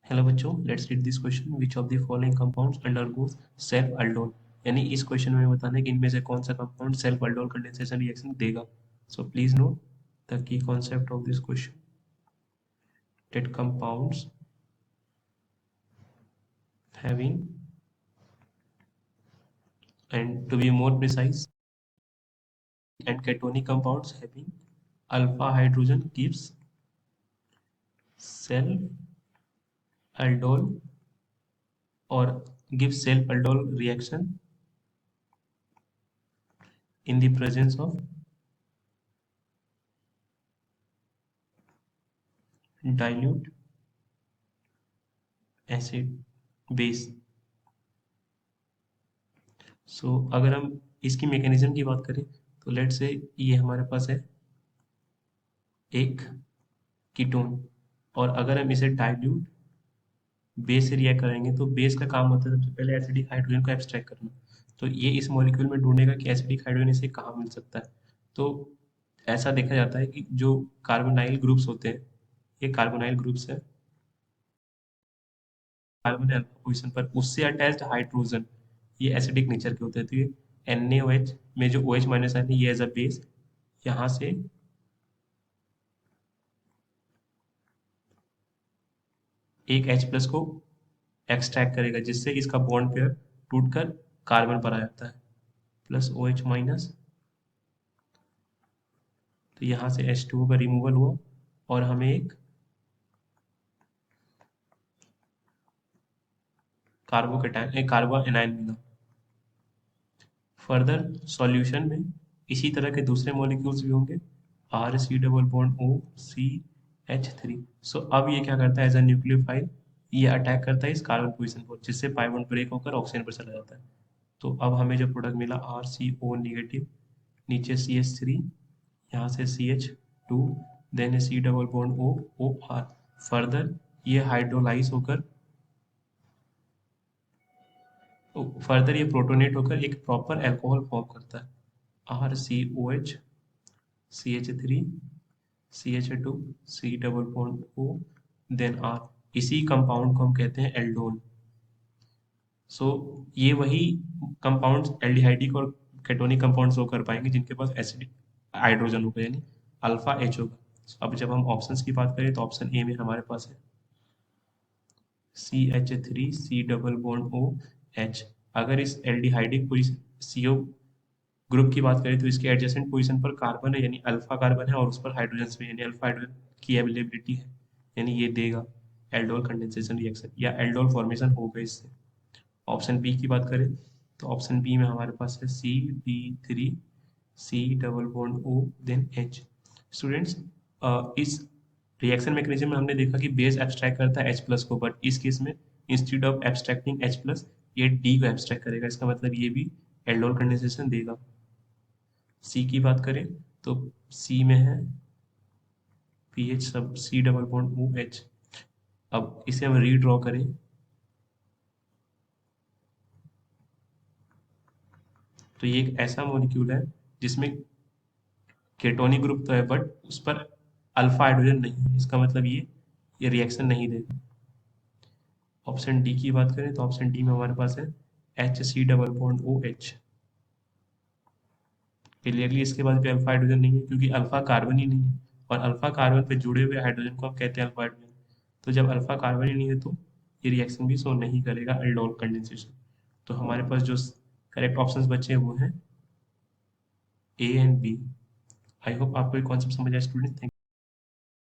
Hello बच्चों, let's read this question. Which of the following compounds undergoes self aldol? यानी इस question में बताना है कि इनमें से कौन सा compound self aldol condensation reaction देगा। So please note the key concept of this question, that compounds having, and to be more precise, and ketonic compounds having alpha hydrogen gives self aldol or gives self aldol reaction in the presence of dilute acid base। अगर हम इसकी mechanism की बात करें तो late से ये हमारे पास है एक कीटोन, और अगर हम इसे डाइल्यूट बेस से रिएक्ट करेंगे तो बेस का काम होता है सबसे पहले एसिडिक हाइड्रोजन को एक्सट्रैक्ट करना। तो ये इस मॉलिक्यूल में ढूंढेगा कि एसिडिक हाइड्रोजन इसे कहाँ मिल सकता है। तो ऐसा देखा जाता है कि जो कार्बोनाइल ग्रुप्स होते हैं, ये कार्बोनाइल ग्रुप्स है कार्बन अल्फा पोजीशन पर, उससे अटैच्ड हाइड्रोजन ये एसिडिक नेचर के होते हैं। तो ये NaOH में जो OH माइनस है ये एज अ बेस यहाँ से एक H प्लस को एक्सट्रैक्ट करेगा, जिससे इसका बॉन्ड पेयर टूटकर कार्बन पर आ जाता है प्लस OH माइनस। तो यहाँ से H2O का रिमूवल हुआ और हमें एक कार्बोकेटायन एक कार्बो एनायन मिला। फर्दर सॉल्यूशन में इसी तरह के दूसरे मॉलिक्यूल्स भी होंगे, RC डबल बॉन्ड OCH3। सो अब ये क्या करता है एज अ न्यूक्लियोफाइल, ये अटैक करता है इस कार्बन पोजीशन पर, जिससे पाई बॉन्ड ब्रेक होकर ऑक्सीजन पर चला जाता है। तो अब हमें जो प्रोडक्ट मिला RCO नेगेटिव, नीचे CH3, यहाँ से CH2, then C double bond OR। Further ये हाइड्रोलाइज होकर फर्दर ये प्रोटोनेट होकर एक प्रॉपर अल्कोहल फॉर्म करता है, RCOH, CH3, CH2, C double bond O, then R। इसी कंपाउंड को हम कहते हैं एल्डोल। सो ये वही कंपाउंड्स एल्डिहाइडिक और केटोनिक कंपाउंड्स हो कर पाएंगे जिनके पास एसिडिक हाइड्रोजन होगा, यानी अल्फा H होगा। अब जब हम ऑप्शंस की बात करें तो ऑप्शन ए में हमारे पास है CH3, C double bond OH। अगर इस एल्डिहाइडिक पोजीशन CO ग्रुप की बात करें तो इसके एडजेसेंट पोजीशन पर कार्बन है, यानी अल्फा कार्बन है, और उस पर हाइड्रोजन में यानी अल्फा हाइड्रोजन की अवेलेबिलिटी है, यानी ये देगा एल्डोल कंडेंसेशन रिएक्शन या एल्डोल फॉर्मेशन होगा इससे। ऑप्शन बी की बात करें तो ऑप्शन बी में हमारे पास है CB3, C double bond O, then H। Students, इस रिएक्शन मैकेनिज्म में हमने देखा कि बेस एब्स्ट्रैक्ट करता है H प्लस को, बट इस केस में instead of abstracting H plus ये D को एब्स्ट्रैक्ट करेगा। इसका मतलब ये भी एल्डोल कंडेंसेशन देगा। सी की बात करें तो सी में है पीएच सब C डबल बॉन्ड OH। अब इसे हम रीड्रॉ करें तो ये एक ऐसा मॉलिक्यूल है जिसमें केटोनिक ग्रुप तो है बट उस पर अल्फा हाइड्रोजन नहीं है। इसका मतलब ये रिएक्शन नहीं देगा। ऑप्शन डी की बात करें तो ऑप्शन डी में हमारे पास है HC double bond OH। Clearly इसके बाद भी अल्फा हाइड्रोजन नहीं है क्योंकि अल्फा कार्बन ही नहीं है, और अल्फा कार्बन पे जुड़े हुए हाइड्रोजन को हम कहते हैं अल्फा हाइड्रोजन। तो जब अल्फा कार्बन ही नहीं है तो ये रिएक्शन भी शो नहीं करेगा एल्डोल कंडेंसेशन। तो हमारे पास जो करेक्ट ऑप्शंस बचे हैं वो हैं A and B। I hope आपको ये कॉन्सेप्ट समझ आया स्टूडेंट। थैंक